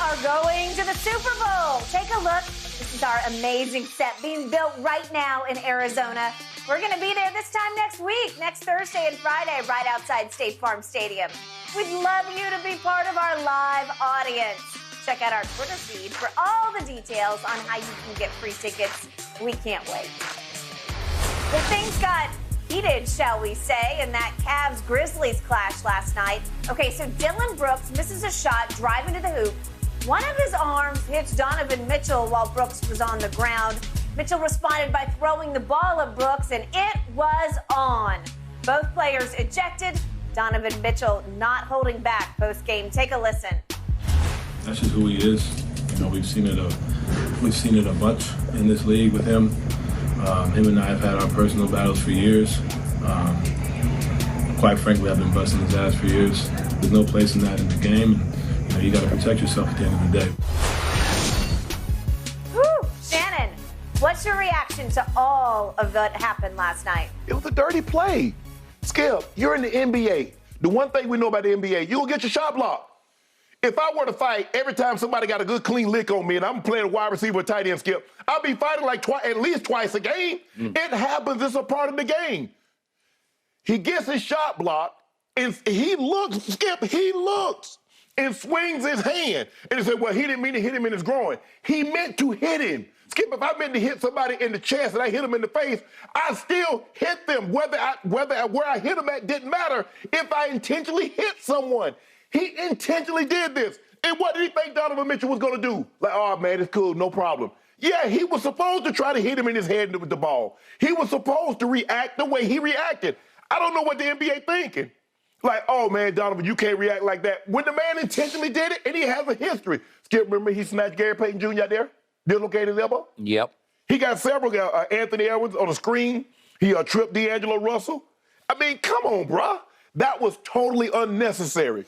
are going to the Super Bowl. Take a look. This is our amazing set being built right now in Arizona. We're going to be there this time next week, next Thursday and Friday, right outside State Farm Stadium. We'd love you to be part of our live audience. Check out our Twitter feed for all the details on how you can get free tickets. We can't wait. Well, things got heated, shall we say, in that Cavs-Grizzlies clash last night. Okay, so Dillon Brooks misses a shot driving to the hoop. One of his arms hits Donovan Mitchell while Brooks was on the ground. Mitchell responded by throwing the ball at Brooks, and it was on. Both players ejected. Donovan Mitchell not holding back post-game. Take a listen. That's just who he is. You know, we've seen it a bunch in this league with him. Him and I have had our personal battles for years. Quite frankly, I've been busting his ass for years. There's no place in that in the game. And, you know, you got to protect yourself at the end of the day. Whew. Shannon, what's your reaction to all of that happened last night? It was a dirty play. Skip, you're in the NBA. The one thing we know about the NBA, you'll get your shot blocked. If I were to fight every time somebody got a good clean lick on me and I'm playing a wide receiver or tight end, Skip, I'll be fighting like at least twice a game. It happens. It's a part of the game. He gets his shot blocked and he looks, Skip, he looks and swings his hand. And he said, well, he didn't mean to hit him in his groin. He meant to hit him. Skip, if I meant to hit somebody in the chest and I hit him in the face, I still hit them. Where I hit him at didn't matter if I intentionally hit someone. He intentionally did this. And what did he think Donovan Mitchell was going to do? Like, oh, man, it's cool, no problem. Yeah, he was supposed to try to hit him in his head with the ball. He was supposed to react the way he reacted. I don't know what the NBA thinking. Like, oh, man, Donovan, you can't react like that. When the man intentionally did it, and he has a history. Skip, remember he snatched Gary Payton Jr. out there? Dislocated his elbow? Yep. He got several, Anthony Edwards on the screen. He tripped D'Angelo Russell. I mean, come on, bruh. That was totally unnecessary.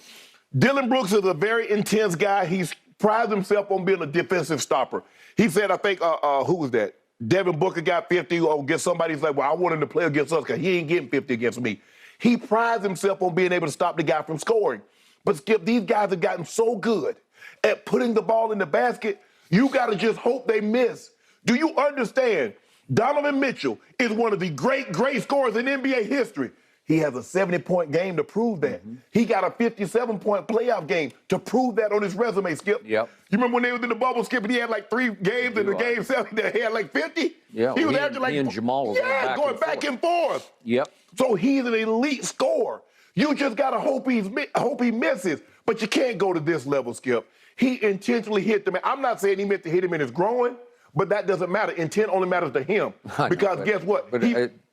Dillon Brooks is a very intense guy. He's prides himself on being a defensive stopper. He said, I think, who was that? Devin Booker got 50 against somebody. He's like, well, I want him to play against us because he ain't getting 50 against me. He prides himself on being able to stop the guy from scoring. But, Skip, these guys have gotten so good at putting the ball in the basket, you got to just hope they miss. Do you understand? Donovan Mitchell is one of the great scorers in NBA history. He has a 70-point game to prove that. He got a 57-point playoff game to prove that on his resume, Skip. Yep. You remember when they was in the bubble, Skip, and he had like 3 games in the game 7, he had like 50? Yeah, he was averaging like, he and Jamal was going back and forth. Yep. So he's an elite scorer. You just got to hope he misses. But you can't go to this level, Skip. He intentionally hit the man. I'm not saying he meant to hit him in his groin, but that doesn't matter. Intent only matters to him. Because guess what?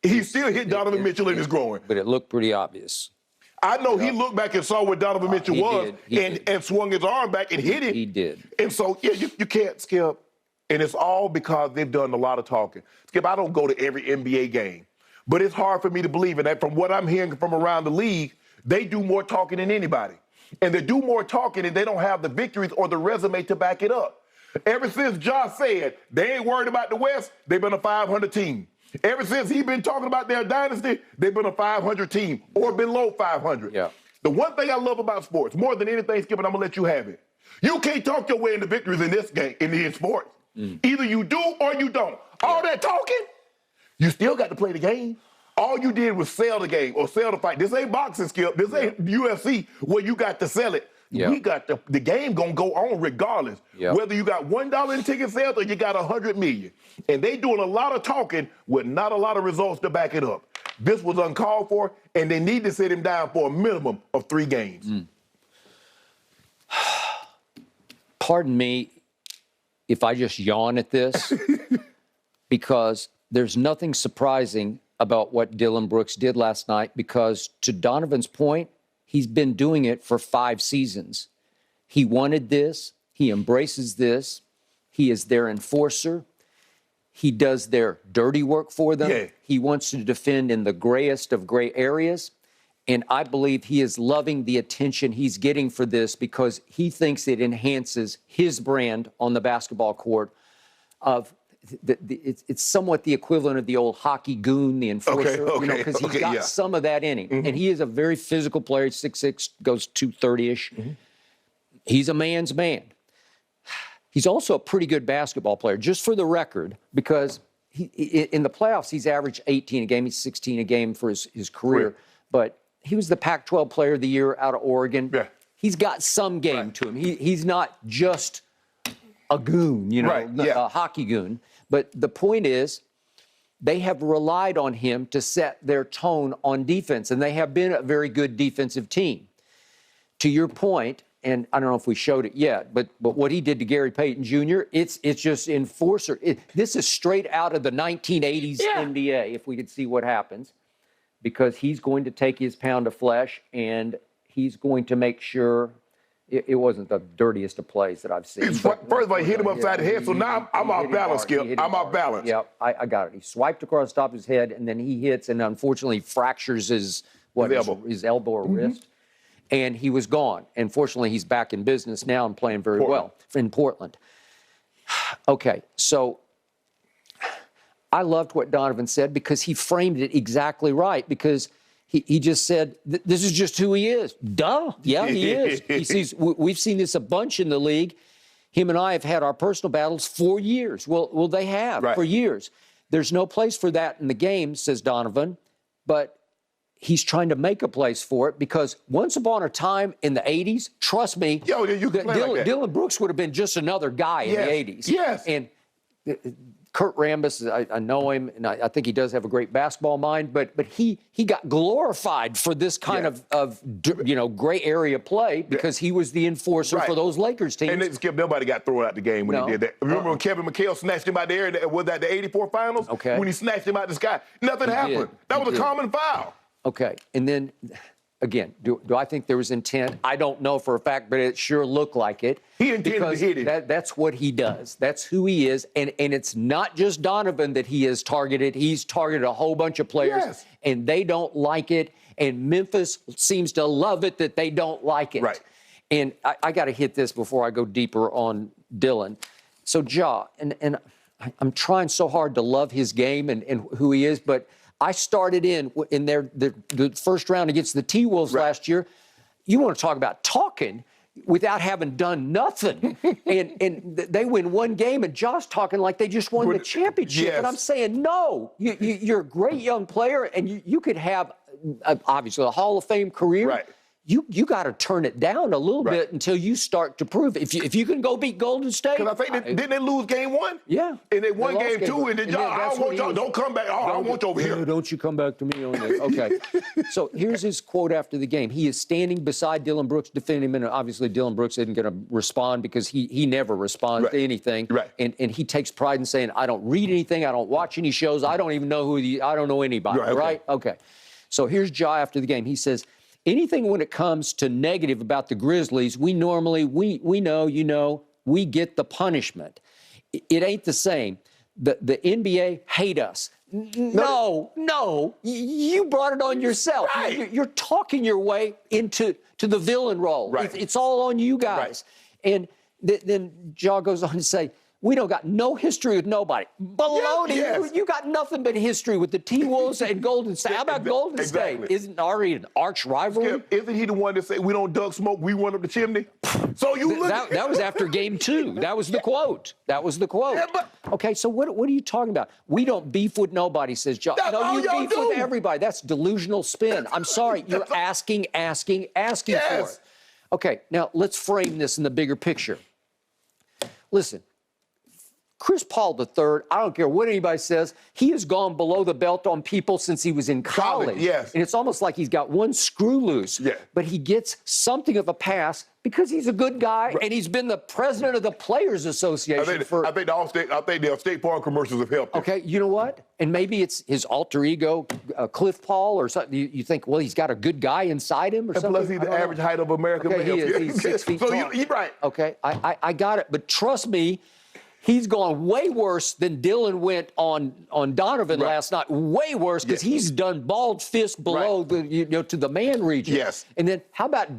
He still hit Donovan Mitchell in his groin. But it looked pretty obvious. I know he looked back and saw where Donovan Mitchell was and swung his arm back and hit it. He did. And so, yeah, you can't, Skip. And it's all because they've done a lot of talking. Skip, I don't go to every NBA game. But it's hard for me to believe in that. From what I'm hearing from around the league, they do more talking than anybody. And they do more talking and they don't have the victories or the resume to back it up. Ever since Josh said they ain't worried about the West, they've been a 500 team. Ever since he's been talking about their dynasty, they've been a 500 team or below 500. Yeah. The one thing I love about sports, more than anything, Skip, and I'm going to let you have it, you can't talk your way into victories in this game, in sports. Either you do or you don't. All that talking, you still got to play the game. All you did was sell the game or sell the fight. This ain't boxing, Skip. This ain't UFC where you got to sell it. Yeah. We got the game gonna go on regardless. Yeah. Whether you got $1 in ticket sales or you got 100 million. And they doing a lot of talking with not a lot of results to back it up. This was uncalled for, and they need to sit him down for a minimum of 3 games. Pardon me if I just yawn at this, because there's nothing surprising about what Dillon Brooks did last night, because to Donovan's point, he's been doing it for 5 seasons. He wanted this. He embraces this. He is their enforcer. He does their dirty work for them. Yeah. He wants to defend in the grayest of gray areas. And I believe he is loving the attention he's getting for this because he thinks it enhances his brand on the basketball court of it's somewhat the equivalent of the old hockey goon, the enforcer, because he's got some of that in him. And he is a very physical player. 6'6", goes 230-ish. He's a man's man. He's also a pretty good basketball player, just for the record, because in the playoffs, he's averaged 18 a game. He's 16 a game for his career. But he was the Pac-12 Player of the Year out of Oregon. Yeah. He's got some game to him. He's not just a goon, you know, a hockey goon. But the point is, they have relied on him to set their tone on defense, and they have been a very good defensive team. To your point, and I don't know if we showed it yet, but what he did to Gary Payton Jr., it's just enforcer. This is straight out of the 1980s NBA, if we could see what happens, because he's going to take his pound of flesh, and he's going to make sure it wasn't the dirtiest of plays that I've seen. First of all, he hit him upside the head, so now I'm off balance, Skip. I'm off balance. Yep, I got it. He swiped across the top of his head, and then he hits, and unfortunately fractures his elbow or wrist. And he was gone. And fortunately, he's back in business now and playing very well in Portland. Okay, so I loved what Donovan said because he framed it exactly right, because he just said, this is just who he is. Duh. Yeah, he is. He sees, we've seen this a bunch in the league. Him and I have had our personal battles for years. Well, they have for years. There's no place for that in the game, says Donovan, but he's trying to make a place for it, because once upon a time in the 80s, trust me, Dylan Brooks would have been just another guy in the 80s. Yes. And Kurt Rambis, I know him, and I think he does have a great basketball mind, but he got glorified for this kind of gray area play, because he was the enforcer for those Lakers teams. And Skip, nobody got thrown out the game when he did that. Remember when Kevin McHale snatched him out there? Was that the '84 finals? Okay. When he snatched him out the sky, nothing happened. That was a common foul. Okay, and then, again, do I think there was intent? I don't know for a fact, but it sure looked like it. He intended to hit him. That's what he does. That's who he is, and it's not just Donovan that he has targeted. He's targeted a whole bunch of players, and they don't like it, and Memphis seems to love it that they don't like it. Right. And I got to hit this before I go deeper on Dylan. So, Ja, and I'm trying so hard to love his game and who he is, but I started in the first round against the T-Wolves last year. You want to talk about talking without having done nothing. and they win one game, and Josh talking like they just won the championship. And I'm saying, no, you're a great young player, and you could have, obviously, a Hall of Fame career. Right. You got to turn it down a little bit until you start to prove it. If you can go beat Golden State. Because I think didn't they lose game one? Yeah. And they won game two, and then I don't want y'all, don't come back. I don't want you over here. Don't you come back to me on this. Okay. So here's his quote after the game. He is standing beside Dylan Brooks, defending him, and obviously Dylan Brooks isn't going to respond because he never responds to anything. Right. And he takes pride in saying, I don't read anything, I don't watch any shows, I don't even know I don't know anybody. Right? Okay. So here's Ja after the game. He says, anything when it comes to negative about the Grizzlies, we normally, we know, we get the punishment. It ain't the same. The NBA hate us. No, you brought it on yourself. Right. You're talking your way into the villain role. Right. It's all on you guys. Right. And then Ja goes on to say, we don't got no history with nobody. Baloney. Yes. You got nothing but history with the T-Wolves and Golden State. How about Golden State? Isn't already an arch rivalry? Skip, isn't he the one that said we don't duck smoke, we run up the chimney? So you look that was after game two. That was the quote. That was the quote. Okay, so what are you talking about? We don't beef with nobody, says John. No, you beef with everybody. That's delusional spin. I'm sorry. You're asking for it. Okay, now let's frame this in the bigger picture. Listen. Chris Paul III, I don't care what anybody says, he has gone below the belt on people since he was in college. Yes. And it's almost like he's got one screw loose. Yeah. But he gets something of a pass because he's a good guy, and he's been the president of the Players Association I think the State Farm commercials have helped him. Okay, you know what? And maybe it's his alter ego, Cliff Paul, or something. You think, well, he's got a good guy inside him or something? Plus, he's the average height of American male. He's 6 feet so tall. you're right. Okay, I got it. But trust me, he's gone way worse than Dylan went on Donovan last night. Way worse, because he's done bald fist below to the man region. Yes. And then how about